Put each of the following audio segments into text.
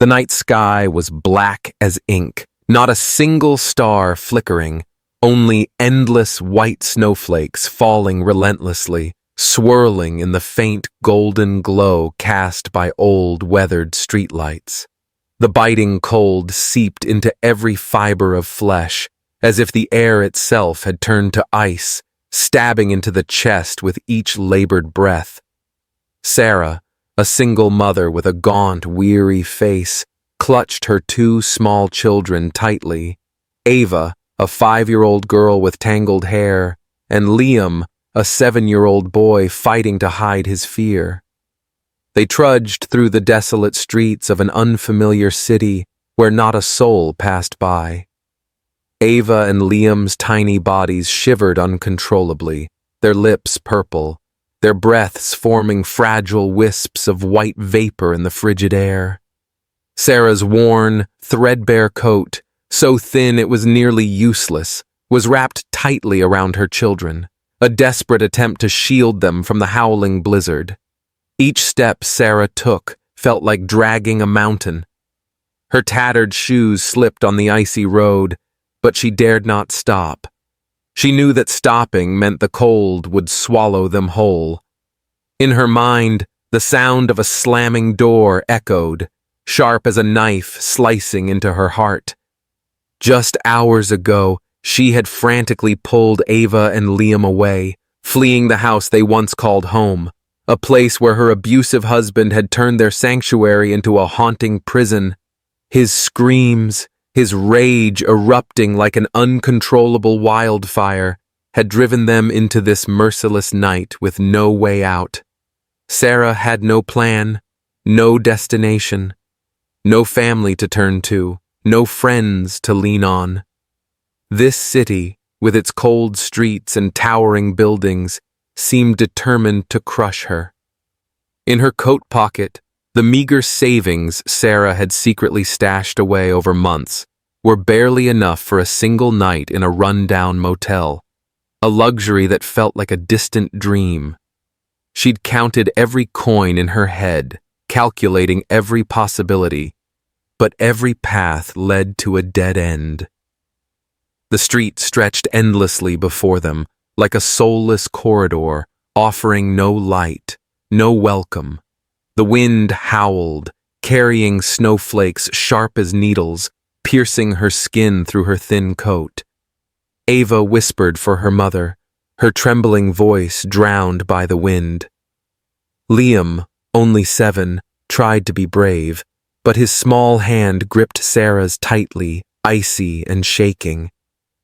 The night sky was black as ink, not a single star flickering, only endless white snowflakes falling relentlessly, swirling in the faint golden glow cast by old weathered streetlights. The biting cold seeped into every fiber of flesh, as if the air itself had turned to ice, stabbing into the chest with each labored breath. Sarah, a single mother with a gaunt, weary face, clutched her two small children tightly. Ava, a 5-year-old girl with tangled hair, and Liam, a 7-year-old boy fighting to hide his fear. They trudged through the desolate streets of an unfamiliar city where not a soul passed by. Ava and Liam's tiny bodies shivered uncontrollably, their lips purple, their breaths forming fragile wisps of white vapor in the frigid air. Sarah's worn, threadbare coat, so thin it was nearly useless, was wrapped tightly around her children, a desperate attempt to shield them from the howling blizzard. Each step Sarah took felt like dragging a mountain. Her tattered shoes slipped on the icy road, but she dared not stop. She knew that stopping meant the cold would swallow them whole. In her mind, the sound of a slamming door echoed, sharp as a knife slicing into her heart. Just hours ago, she had frantically pulled Ava and Liam away, fleeing the house they once called home, a place where her abusive husband had turned their sanctuary into a haunting prison. His screams, his rage erupting like an uncontrollable wildfire, had driven them into this merciless night with no way out. Sarah had no plan, no destination, no family to turn to, no friends to lean on. This city, with its cold streets and towering buildings, seemed determined to crush her. In her coat pocket, the meager savings Sarah had secretly stashed away over months were barely enough for a single night in a run-down motel, a luxury that felt like a distant dream. She'd counted every coin in her head, calculating every possibility, but every path led to a dead end. The street stretched endlessly before them, like a soulless corridor, offering no light, no welcome. The wind howled, carrying snowflakes sharp as needles, piercing her skin through her thin coat. Ava whispered for her mother, her trembling voice drowned by the wind. Liam, only 7, tried to be brave, but his small hand gripped Sarah's tightly, icy and shaking.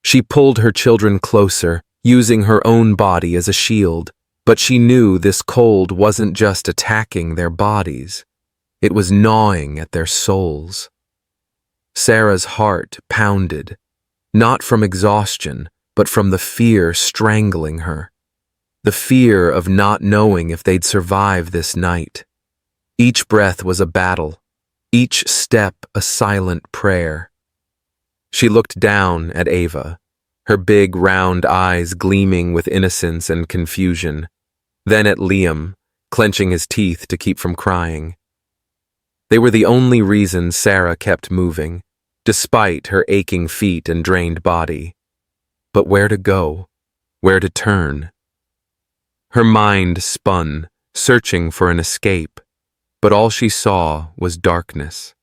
She pulled her children closer, using her own body as a shield, but she knew this cold wasn't just attacking their bodies. It was gnawing at their souls. Sarah's heart pounded, not from exhaustion, but from the fear strangling her. The fear of not knowing if they'd survive this night. Each breath was a battle, each step a silent prayer. She looked down at Ava, her big round eyes gleaming with innocence and confusion, then at Liam, clenching his teeth to keep from crying. They were the only reason Sarah kept moving, despite her aching feet and drained body. But where to go? Where to turn? Her mind spun, searching for an escape, but all she saw was darkness.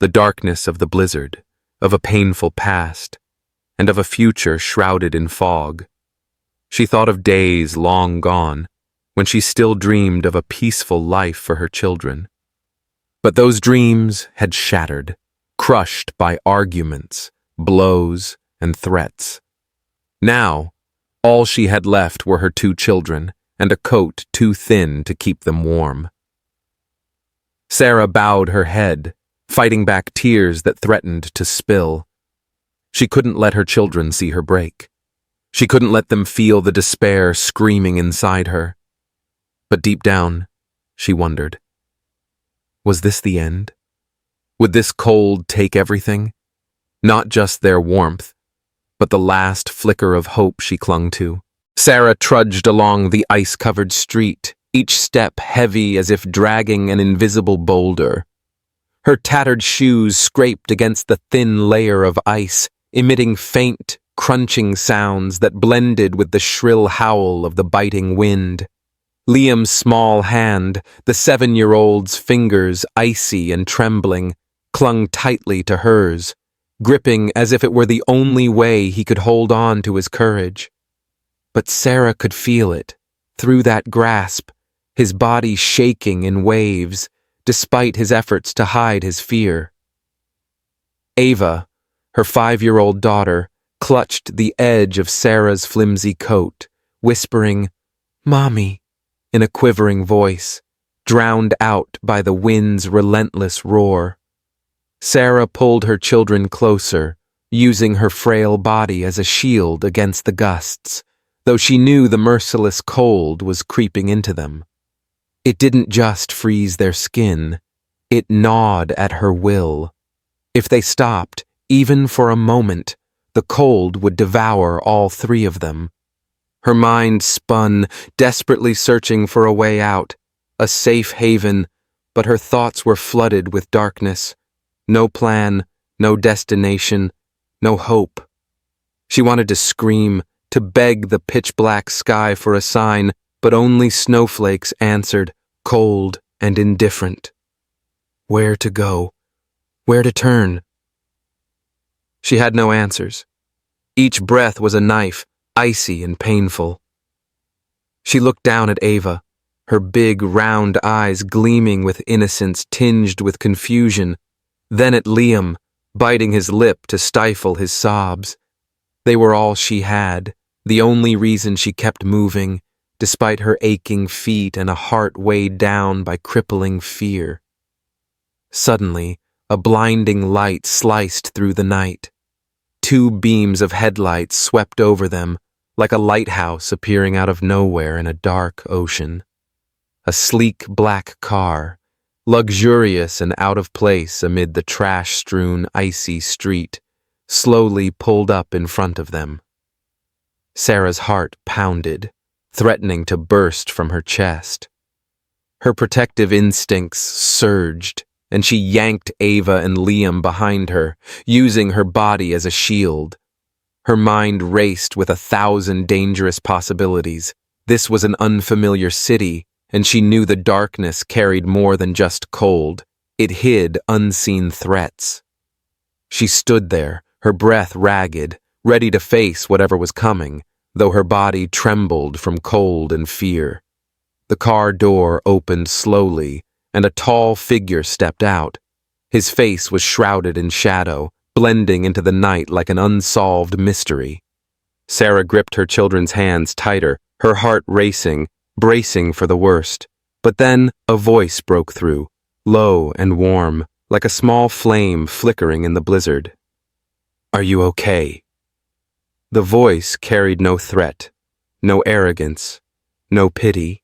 The darkness of the blizzard, of a painful past, and of a future shrouded in fog. She thought of days long gone, when she still dreamed of a peaceful life for her children. But those dreams had shattered, crushed by arguments, blows, and threats. Now, all she had left were her 2 children and a coat too thin to keep them warm. Sarah bowed her head, fighting back tears that threatened to spill. She couldn't let her children see her break. She couldn't let them feel the despair screaming inside her. But deep down, she wondered, was this the end? Would this cold take everything? Not just their warmth, but the last flicker of hope she clung to. Sarah trudged along the ice-covered street, each step heavy as if dragging an invisible boulder. Her tattered shoes scraped against the thin layer of ice, emitting faint, crunching sounds that blended with the shrill howl of the biting wind. Liam's small hand, the 7-year-old's fingers icy and trembling, clung tightly to hers, gripping as if it were the only way he could hold on to his courage. But Sarah could feel it, through that grasp, his body shaking in waves, despite his efforts to hide his fear. Ava, her 5-year-old daughter, clutched the edge of Sarah's flimsy coat, whispering, "Mommy," in a quivering voice, drowned out by the wind's relentless roar. Sarah pulled her children closer, using her frail body as a shield against the gusts, though she knew the merciless cold was creeping into them. It didn't just freeze their skin, it gnawed at her will. If they stopped, even for a moment, the cold would devour all 3 of them. Her mind spun, desperately searching for a way out, a safe haven, but her thoughts were flooded with darkness. No plan, no destination, no hope. She wanted to scream, to beg the pitch-black sky for a sign, but only snowflakes answered, cold and indifferent. Where to go? Where to turn? She had no answers. Each breath was a knife, icy and painful. She looked down at Ava, her big, round eyes gleaming with innocence tinged with confusion, then at Liam, biting his lip to stifle his sobs. They were all she had, the only reason she kept moving, despite her aching feet and a heart weighed down by crippling fear. Suddenly, a blinding light sliced through the night. 2 beams of headlights swept over them, like a lighthouse appearing out of nowhere in a dark ocean. A sleek black car, luxurious and out of place amid the trash-strewn, icy street, slowly pulled up in front of them. Sarah's heart pounded, threatening to burst from her chest. Her protective instincts surged, and she yanked Ava and Liam behind her, using her body as a shield. Her mind raced with 1,000 dangerous possibilities. This was an unfamiliar city, and she knew the darkness carried more than just cold. It hid unseen threats. She stood there, her breath ragged, ready to face whatever was coming, though her body trembled from cold and fear. The car door opened slowly, and a tall figure stepped out. His face was shrouded in shadow, blending into the night like an unsolved mystery. Sarah gripped her children's hands tighter, her heart racing, bracing for the worst. But then a voice broke through, low and warm, like a small flame flickering in the blizzard. "Are you okay?" The voice carried no threat, no arrogance, no pity.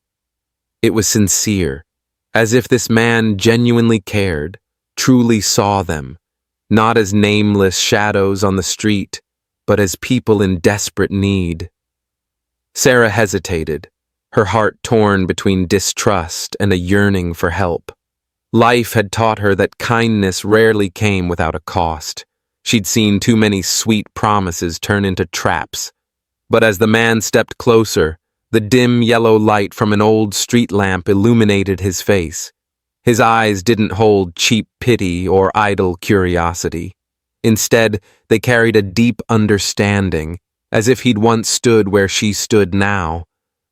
It was sincere, as if this man genuinely cared, truly saw them, not as nameless shadows on the street, but as people in desperate need. Sarah hesitated, her heart torn between distrust and a yearning for help. Life had taught her that kindness rarely came without a cost. She'd seen too many sweet promises turn into traps. But as the man stepped closer, the dim yellow light from an old street lamp illuminated his face. His eyes didn't hold cheap pity or idle curiosity. Instead, they carried a deep understanding, as if he'd once stood where she stood now,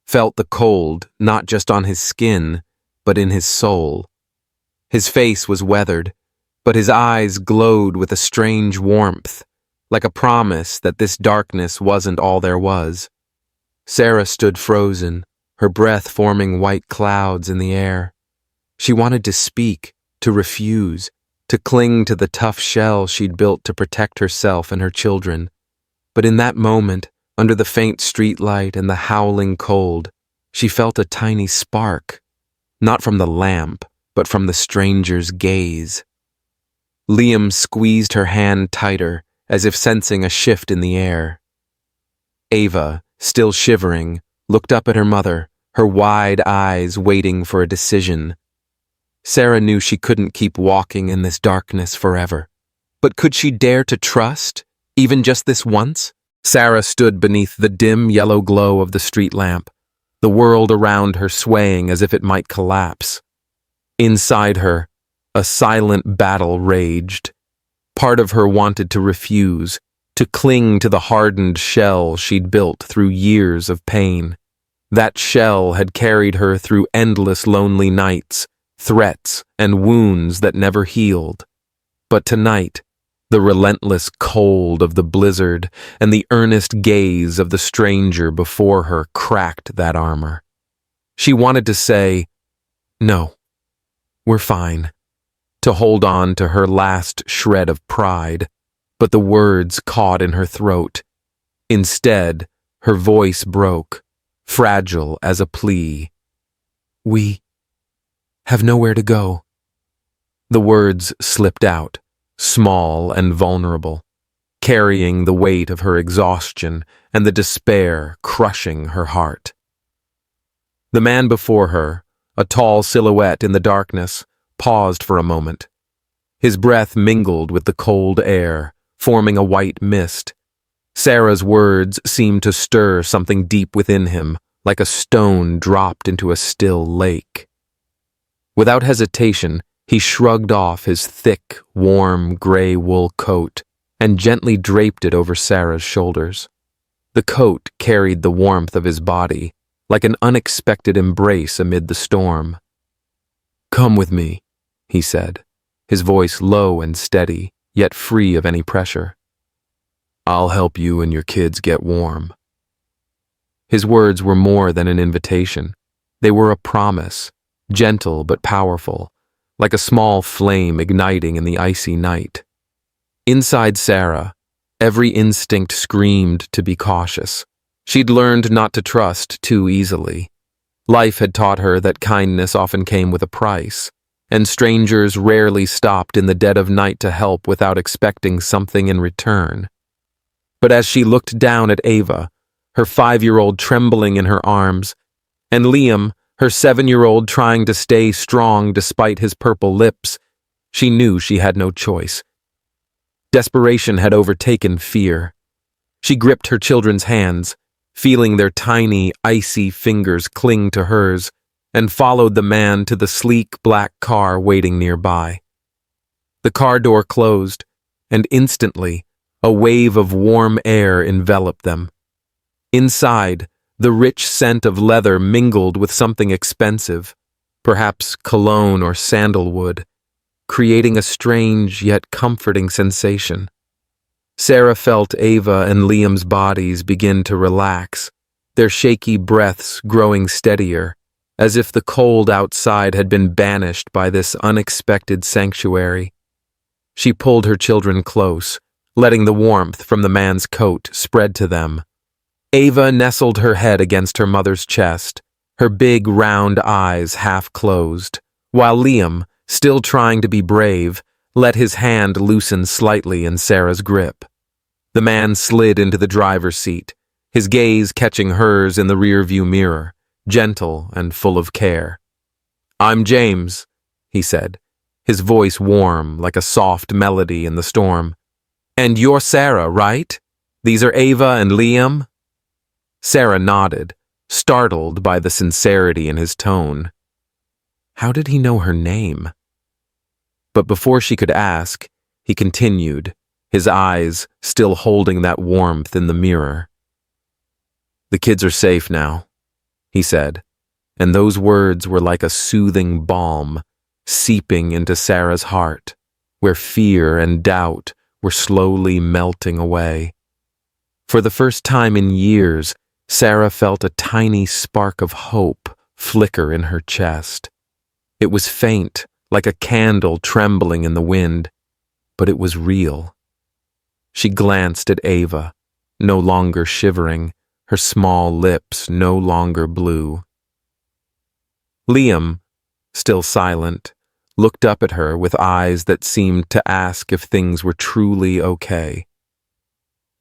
felt the cold not just on his skin, but in his soul. His face was weathered, but his eyes glowed with a strange warmth, like a promise that this darkness wasn't all there was. Sarah stood frozen, her breath forming white clouds in the air. She wanted to speak, to refuse, to cling to the tough shell she'd built to protect herself and her children. But in that moment, under the faint streetlight and the howling cold, she felt a tiny spark, not from the lamp, but from the stranger's gaze. Liam squeezed her hand tighter, as if sensing a shift in the air. Ava, still shivering, looked up at her mother, her wide eyes waiting for a decision. Sarah knew she couldn't keep walking in this darkness forever. But could she dare to trust, even just this once? Sarah stood beneath the dim yellow glow of the street lamp, the world around her swaying as if it might collapse. Inside her, a silent battle raged. Part of her wanted to refuse, to cling to the hardened shell she'd built through years of pain. That shell had carried her through endless lonely nights, threats, and wounds that never healed. But tonight, the relentless cold of the blizzard and the earnest gaze of the stranger before her cracked that armor. She wanted to say, "No, we're fine," to hold on to her last shred of pride, but the words caught in her throat. Instead, her voice broke, fragile as a plea. "We have nowhere to go." The words slipped out, small and vulnerable, carrying the weight of her exhaustion and the despair crushing her heart. The man before her, a tall silhouette in the darkness, paused for a moment. His breath mingled with the cold air, forming a white mist. Sarah's words seemed to stir something deep within him, like a stone dropped into a still lake. Without hesitation, he shrugged off his thick, warm, gray wool coat and gently draped it over Sarah's shoulders. The coat carried the warmth of his body, like an unexpected embrace amid the storm. "Come with me," he said, his voice low and steady, yet free of any pressure. "I'll help you and your kids get warm." His words were more than an invitation. They were a promise, gentle but powerful, like a small flame igniting in the icy night. Inside Sarah, every instinct screamed to be cautious. She'd learned not to trust too easily. Life had taught her that kindness often came with a price, and strangers rarely stopped in the dead of night to help without expecting something in return. But as she looked down at Ava, her 5-year-old trembling in her arms, and Liam, her 7-year-old trying to stay strong despite his purple lips, she knew she had no choice. Desperation had overtaken fear. She gripped her children's hands, feeling their tiny, icy fingers cling to hers, and followed the man to the sleek black car waiting nearby. The car door closed, and instantly, a wave of warm air enveloped them. Inside, the rich scent of leather mingled with something expensive, perhaps cologne or sandalwood, creating a strange yet comforting sensation. Sarah felt Ava and Liam's bodies begin to relax, their shaky breaths growing steadier, as if the cold outside had been banished by this unexpected sanctuary. She pulled her children close, letting the warmth from the man's coat spread to them. Ava nestled her head against her mother's chest, her big round eyes half closed, while Liam, still trying to be brave, let his hand loosen slightly in Sarah's grip. The man slid into the driver's seat, his gaze catching hers in the rearview mirror, gentle and full of care. "I'm James," he said, his voice warm like a soft melody in the storm. "And you're Sarah, right? These are Ava and Liam?" Sarah nodded, startled by the sincerity in his tone. How did he know her name? But before she could ask, he continued, his eyes still holding that warmth in the mirror. "The kids are safe now," he said, and those words were like a soothing balm, seeping into Sarah's heart, where fear and doubt were slowly melting away. For the first time in years, Sarah felt a tiny spark of hope flicker in her chest. It was faint, like a candle trembling in the wind, but it was real. She glanced at Ava, no longer shivering, her small lips no longer blue. Liam, still silent, looked up at her with eyes that seemed to ask if things were truly okay.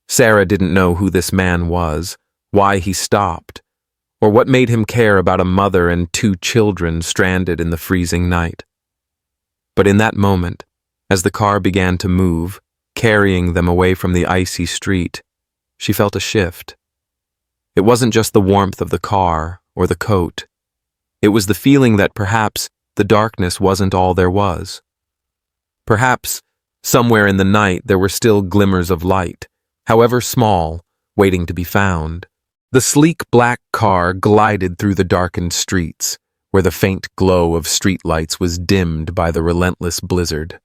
Sarah didn't know who this man was, why he stopped, or what made him care about a mother and 2 children stranded in the freezing night. But in that moment, as the car began to move, carrying them away from the icy street, she felt a shift. It wasn't just the warmth of the car or the coat. It was the feeling that perhaps the darkness wasn't all there was. Perhaps, somewhere in the night, there were still glimmers of light, however small, waiting to be found. The sleek black car glided through the darkened streets, where the faint glow of streetlights was dimmed by the relentless blizzard.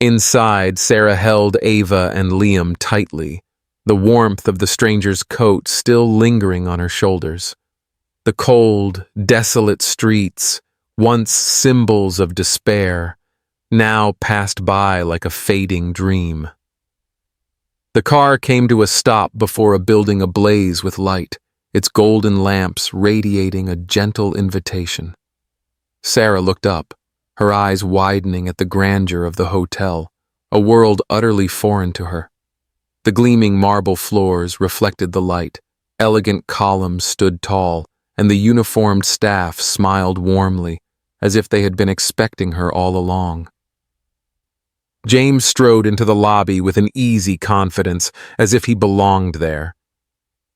Inside, Sarah held Ava and Liam tightly, the warmth of the stranger's coat still lingering on her shoulders. The cold, desolate streets, once symbols of despair, now passed by like a fading dream. The car came to a stop before a building ablaze with light, its golden lamps radiating a gentle invitation. Sarah looked up, her eyes widening at the grandeur of the hotel, a world utterly foreign to her. The gleaming marble floors reflected the light, elegant columns stood tall, and the uniformed staff smiled warmly, as if they had been expecting her all along. James strode into the lobby with an easy confidence, as if he belonged there.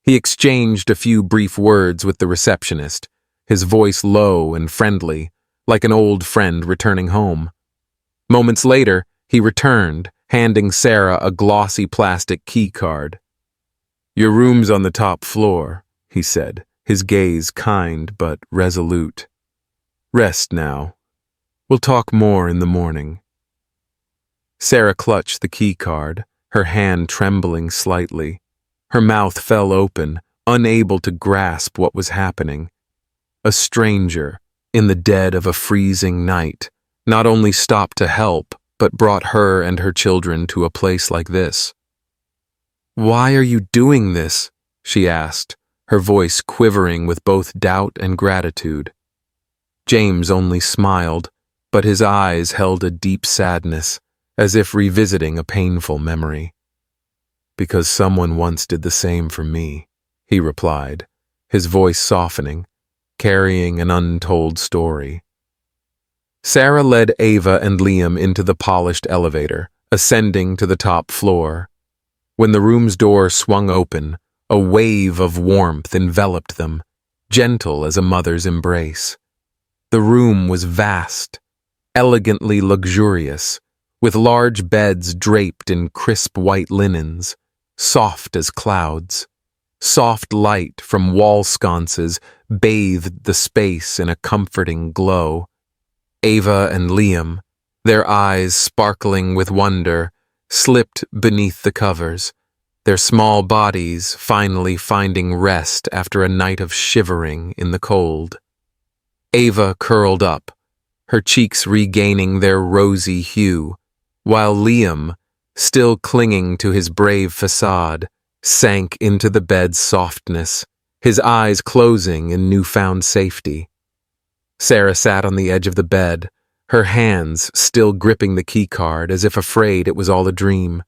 He exchanged a few brief words with the receptionist, his voice low and friendly, like an old friend returning home. Moments later, he returned, handing Sarah a glossy plastic key card. "Your room's on the top floor," he said, his gaze kind but resolute. "Rest now. We'll talk more in the morning." Sarah clutched the key card, her hand trembling slightly. Her mouth fell open, unable to grasp what was happening. A stranger, in the dead of a freezing night, not only stopped to help, but brought her and her children to a place like this. "Why are you doing this?" she asked, her voice quivering with both doubt and gratitude. James only smiled, but his eyes held a deep sadness, as if revisiting a painful memory. "Because someone once did the same for me," he replied, his voice softening, carrying an untold story. Sarah led Ava and Liam into the polished elevator, ascending to the top floor. When the room's door swung open, a wave of warmth enveloped them, gentle as a mother's embrace. The room was vast, elegantly luxurious, with large beds draped in crisp white linens, soft as clouds. Soft light from wall sconces bathed the space in a comforting glow. Ava and Liam, their eyes sparkling with wonder, slipped beneath the covers, their small bodies finally finding rest after a night of shivering in the cold. Ava curled up, her cheeks regaining their rosy hue, while Liam, still clinging to his brave facade, sank into the bed's softness, his eyes closing in newfound safety. Sarah sat on the edge of the bed, her hands still gripping the keycard as if afraid it was all a dream.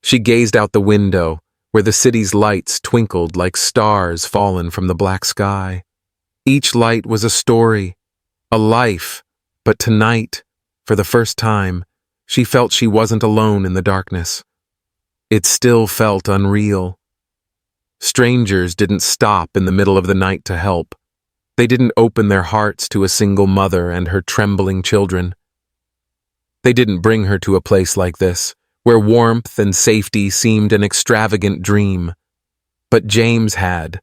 She gazed out the window, where the city's lights twinkled like stars fallen from the black sky. Each light was a story, a life, but tonight, for the first time, she felt she wasn't alone in the darkness. It still felt unreal. Strangers didn't stop in the middle of the night to help. They didn't open their hearts to a single mother and her trembling children. They didn't bring her to a place like this, where warmth and safety seemed an extravagant dream. But James had.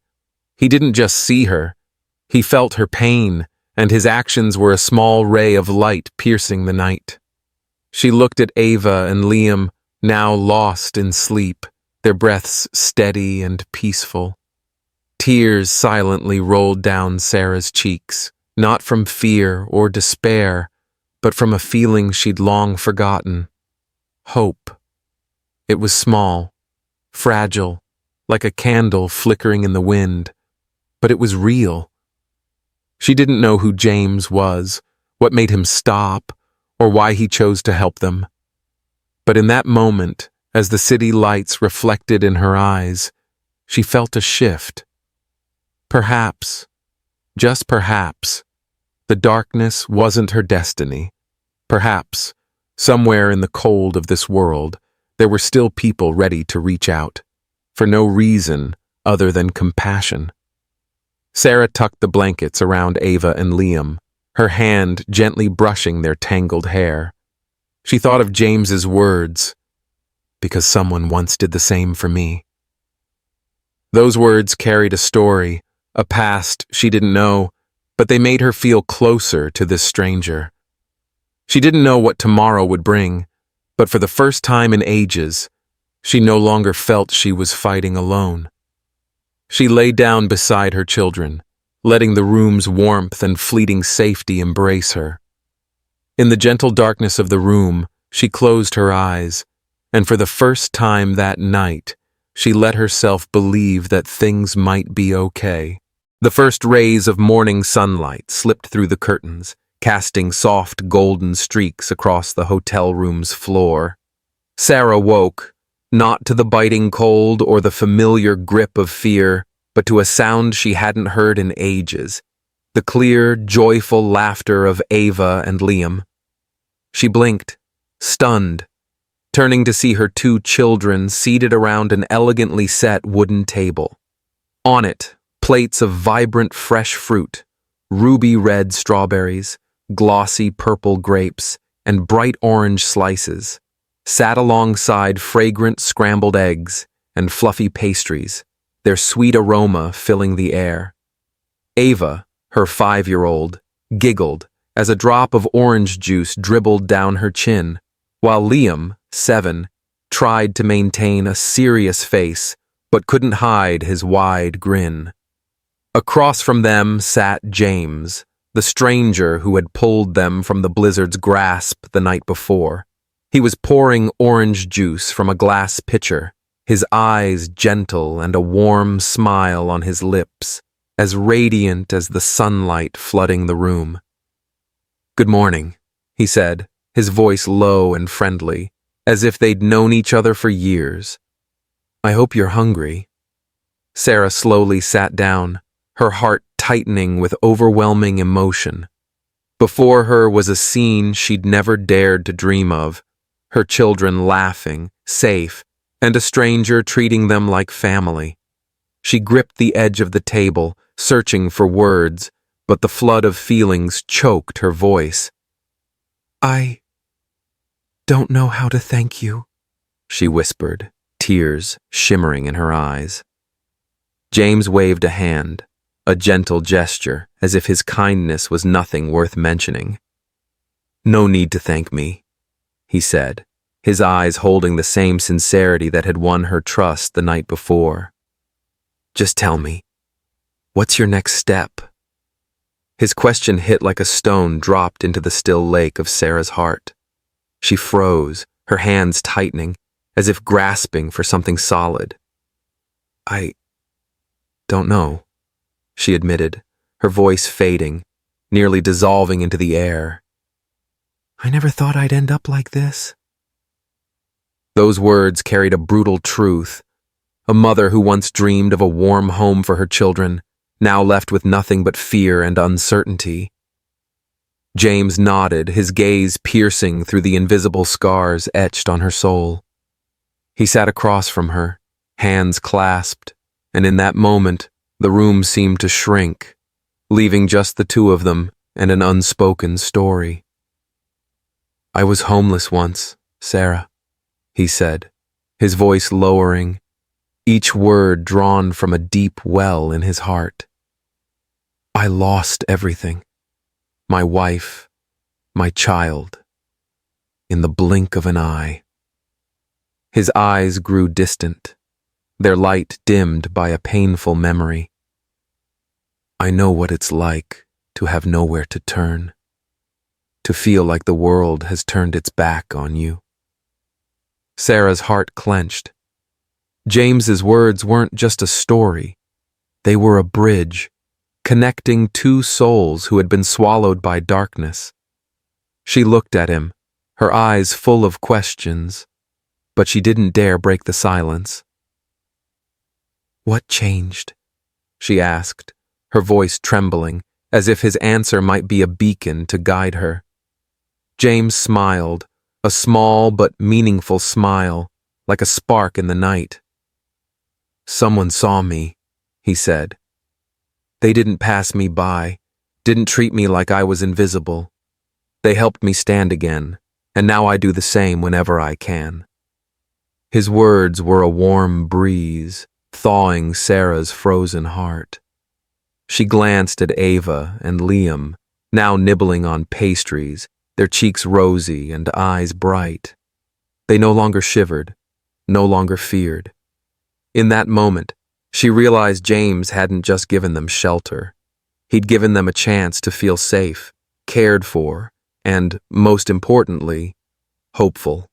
He didn't just see her. He felt her pain, and his actions were a small ray of light piercing the night. She looked at Ava and Liam, now lost in sleep, their breaths steady and peaceful. Tears silently rolled down Sarah's cheeks, not from fear or despair, but from a feeling she'd long forgotten. Hope. It was small, fragile, like a candle flickering in the wind, but it was real. She didn't know who James was, what made him stop, or why he chose to help them. But in that moment, as the city lights reflected in her eyes, she felt a shift. Perhaps, just perhaps, the darkness wasn't her destiny. Perhaps, somewhere in the cold of this world, there were still people ready to reach out, for no reason other than compassion. Sarah tucked the blankets around Ava and Liam, her hand gently brushing their tangled hair. She thought of James's words, "Because someone once did the same for me." Those words carried a story, a past she didn't know, but they made her feel closer to this stranger. She didn't know what tomorrow would bring, but for the first time in ages, she no longer felt she was fighting alone. She lay down beside her children, letting the room's warmth and fleeting safety embrace her. In the gentle darkness of the room, she closed her eyes, and for the first time that night, she let herself believe that things might be okay. The first rays of morning sunlight slipped through the curtains, casting soft golden streaks across the hotel room's floor. Sarah woke, not to the biting cold or the familiar grip of fear, but to a sound she hadn't heard in ages, the clear, joyful laughter of Ava and Liam. She blinked, stunned, turning to see her two children seated around an elegantly set wooden table. On it, plates of vibrant fresh fruit, ruby red strawberries, glossy purple grapes, and bright orange slices, sat alongside fragrant scrambled eggs and fluffy pastries, their sweet aroma filling the air. Ava, her 5-year-old, giggled as a drop of orange juice dribbled down her chin, while Liam, 7, tried to maintain a serious face but couldn't hide his wide grin. Across from them sat James, the stranger who had pulled them from the blizzard's grasp the night before. He was pouring orange juice from a glass pitcher, his eyes gentle and a warm smile on his lips, as radiant as the sunlight flooding the room. "Good morning," he said, his voice low and friendly, as if they'd known each other for years. "I hope you're hungry." Sarah slowly sat down, her heart tightening with overwhelming emotion. Before her was a scene she'd never dared to dream of, her children laughing, safe, and a stranger treating them like family. She gripped the edge of the table, searching for words, but the flood of feelings choked her voice. "I don't know how to thank you," she whispered, tears shimmering in her eyes. James waved a hand, a gentle gesture, as if his kindness was nothing worth mentioning. "No need to thank me," he said, his eyes holding the same sincerity that had won her trust the night before. "Just tell me, what's your next step?" His question hit like a stone dropped into the still lake of Sarah's heart. She froze, her hands tightening, as if grasping for something solid. "I don't know," she admitted, her voice fading, nearly dissolving into the air. "I never thought I'd end up like this." Those words carried a brutal truth. A mother who once dreamed of a warm home for her children, now left with nothing but fear and uncertainty. James nodded, his gaze piercing through the invisible scars etched on her soul. He sat across from her, hands clasped, and in that moment, the room seemed to shrink, leaving just the two of them and an unspoken story. "I was homeless once, Sarah," he said, his voice lowering, each word drawn from a deep well in his heart. "I lost everything. My wife, my child, in the blink of an eye." His eyes grew distant, their light dimmed by a painful memory. "I know what it's like to have nowhere to turn, to feel like the world has turned its back on you." Sarah's heart clenched. James's words weren't just a story. They were a bridge, connecting two souls who had been swallowed by darkness. She looked at him, her eyes full of questions, but she didn't dare break the silence. "What changed?" she asked, her voice trembling, as if his answer might be a beacon to guide her. James smiled, a small but meaningful smile, like a spark in the night. "Someone saw me," he said. "They didn't pass me by, didn't treat me like I was invisible. They helped me stand again, and now I do the same whenever I can." His words were a warm breeze, thawing Sarah's frozen heart. She glanced at Ava and Liam, now nibbling on pastries, their cheeks rosy and eyes bright. They no longer shivered, no longer feared. In that moment, she realized James hadn't just given them shelter. He'd given them a chance to feel safe, cared for, and, most importantly, hopeful.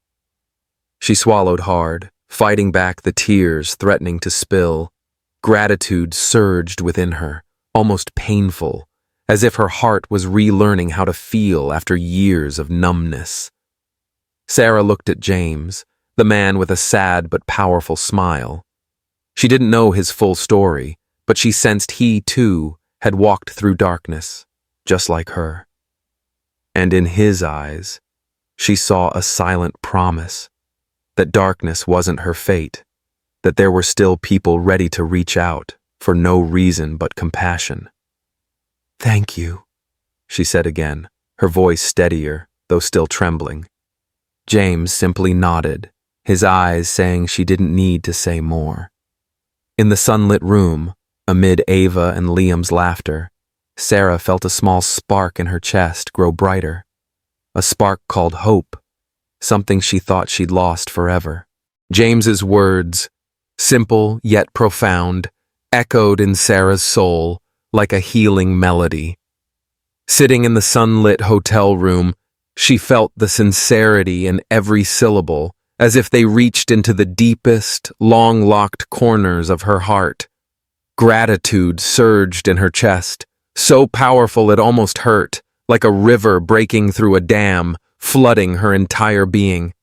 She swallowed hard, fighting back the tears threatening to spill. Gratitude surged within her, almost painful, as if her heart was relearning how to feel after years of numbness. Sarah looked at James, the man with a sad but powerful smile. She didn't know his full story, but she sensed he, too, had walked through darkness, just like her. And in his eyes, she saw a silent promise that darkness wasn't her fate, that there were still people ready to reach out for no reason but compassion. "Thank you," she said again, her voice steadier, though still trembling. James simply nodded, his eyes saying she didn't need to say more. In the sunlit room, amid Ava and Liam's laughter, Sarah felt a small spark in her chest grow brighter, a spark called hope, something she thought she'd lost forever. James's words, simple yet profound, echoed in Sarah's soul like a healing melody. Sitting in the sunlit hotel room, she felt the sincerity in every syllable, as if they reached into the deepest, long-locked corners of her heart. Gratitude surged in her chest, so powerful it almost hurt, like a river breaking through a dam, flooding her entire being.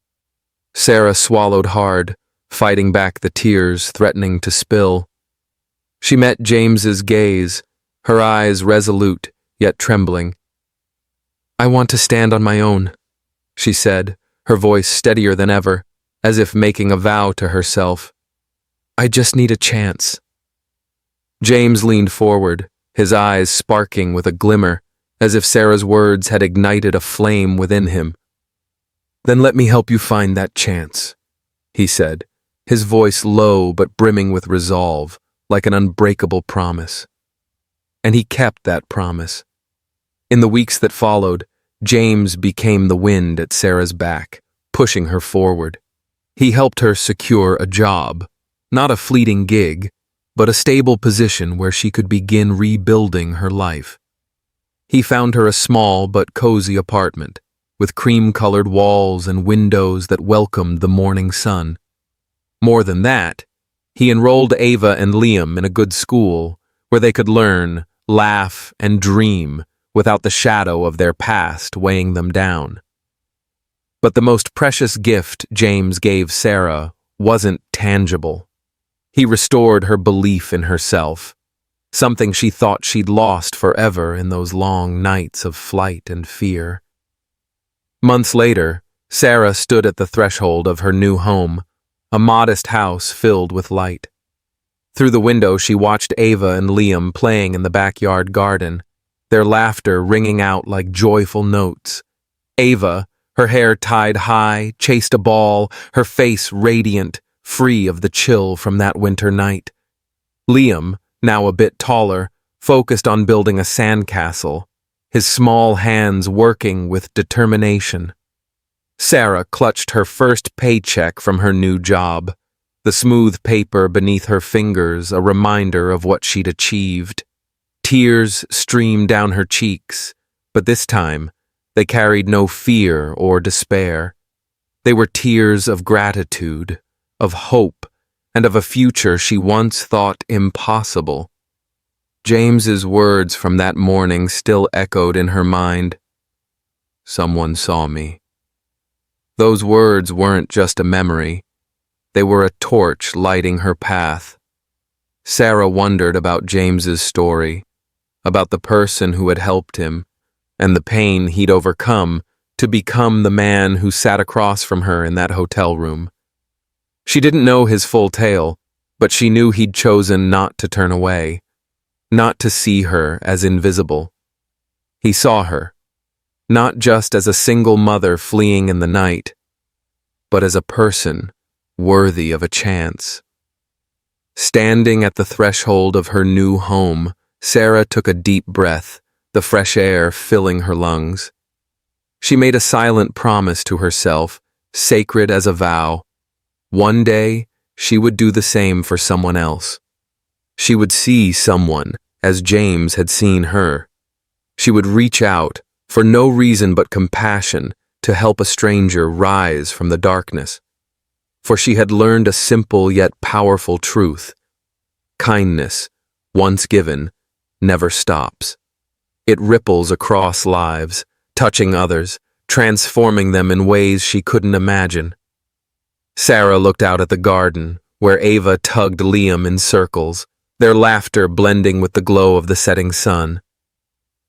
Sarah swallowed hard, fighting back the tears threatening to spill. She met James's gaze, her eyes resolute, yet trembling. "I want to stand on my own," she said, her voice steadier than ever, as if making a vow to herself. "I just need a chance." James leaned forward, his eyes sparking with a glimmer, as if Sarah's words had ignited a flame within him. "Then let me help you find that chance," he said, his voice low but brimming with resolve, like an unbreakable promise. And he kept that promise. In the weeks that followed, James became the wind at Sarah's back, pushing her forward. He helped her secure a job, not a fleeting gig, but a stable position where she could begin rebuilding her life. He found her a small but cozy apartment, with cream-colored walls and windows that welcomed the morning sun. More than that, he enrolled Ava and Liam in a good school where they could learn, laugh, and dream without the shadow of their past weighing them down. But the most precious gift James gave Sarah wasn't tangible. He restored her belief in herself, something she thought she'd lost forever in those long nights of flight and fear. Months later, Sarah stood at the threshold of her new home, a modest house filled with light. Through the window, she watched Ava and Liam playing in the backyard garden, their laughter ringing out like joyful notes. Ava, her hair tied high, chased a ball, her face radiant, free of the chill from that winter night. Liam, now a bit taller, focused on building a sandcastle, his small hands working with determination. Sarah clutched her first paycheck from her new job, the smooth paper beneath her fingers a reminder of what she'd achieved. Tears streamed down her cheeks, but this time they carried no fear or despair. They were tears of gratitude, of hope, and of a future she once thought impossible. James's words from that morning still echoed in her mind. "Someone saw me." Those words weren't just a memory. They were a torch lighting her path. Sarah wondered about James's story, about the person who had helped him, and the pain he'd overcome to become the man who sat across from her in that hotel room. She didn't know his full tale, but she knew he'd chosen not to turn away, not to see her as invisible. He saw her, not just as a single mother fleeing in the night, but as a person worthy of a chance. Standing at the threshold of her new home, Sarah took a deep breath, the fresh air filling her lungs. She made a silent promise to herself, sacred as a vow. One day, she would do the same for someone else. She would see someone as James had seen her. She would reach out, for no reason but compassion, to help a stranger rise from the darkness. For she had learned a simple yet powerful truth. Kindness, once given, never stops. It ripples across lives, touching others, transforming them in ways she couldn't imagine. Sarah looked out at the garden, where Ava tugged Liam in circles, their laughter blending with the glow of the setting sun.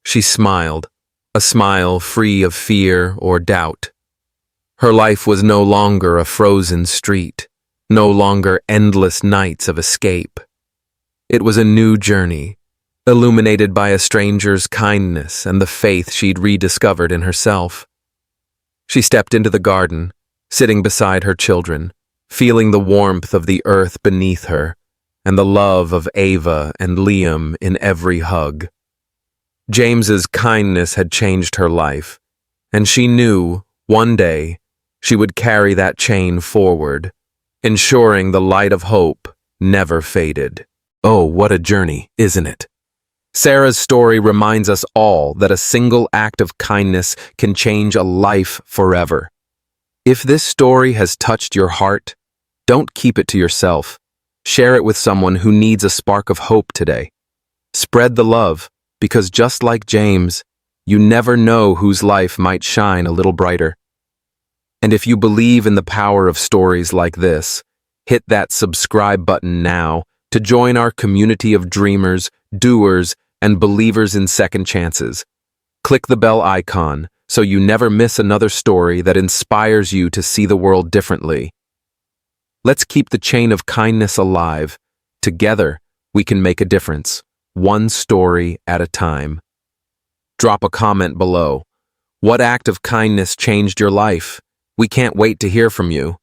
She smiled, a smile free of fear or doubt. Her life was no longer a frozen street, no longer endless nights of escape. It was a new journey, illuminated by a stranger's kindness and the faith she'd rediscovered in herself. She stepped into the garden, sitting beside her children, feeling the warmth of the earth beneath her, and the love of Ava and Liam in every hug. James's kindness had changed her life, and she knew, one day, she would carry that chain forward, ensuring the light of hope never faded. Oh, what a journey, isn't it? Sarah's story reminds us all that a single act of kindness can change a life forever. If this story has touched your heart, don't keep it to yourself. Share it with someone who needs a spark of hope today. Spread the love, because just like James, you never know whose life might shine a little brighter. And if you believe in the power of stories like this, hit that subscribe button now to join our community of dreamers, doers, and believers in second chances. Click the bell icon so you never miss another story that inspires you to see the world differently. Let's keep the chain of kindness alive. Together, we can make a difference, one story at a time. Drop a comment below. What act of kindness changed your life? We can't wait to hear from you.